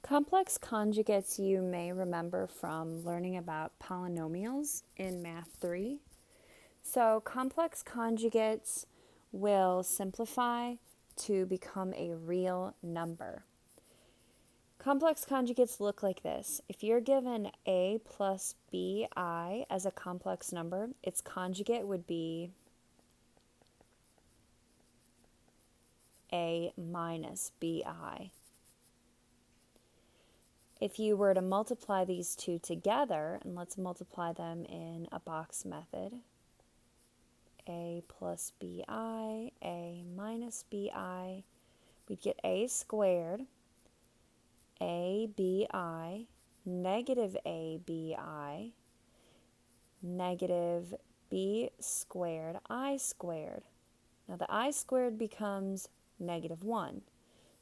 Complex conjugates you may remember from learning about polynomials in Math 3. So complex conjugates will simplify to become a real number. Complex conjugates look like this. If you're given a plus bi as a complex number, its conjugate would be a minus bi. If you were to multiply these two together, and let's multiply them in a box method, a plus bi, a minus bi, we'd get a squared, abi, negative abi, negative b squared, I squared. Now the I squared becomes negative 1.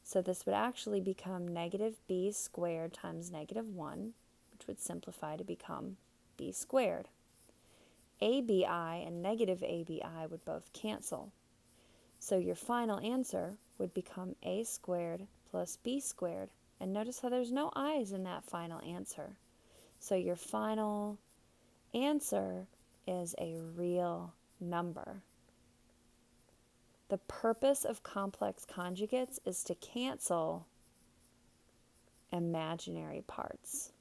So this would actually become negative b squared times negative 1, which would simplify to become b squared. abi and negative abi would both cancel. So your final answer would become a squared plus b squared. And notice how there's no i's in that final answer. So your final answer is a real number. The purpose of complex conjugates is to cancel imaginary parts.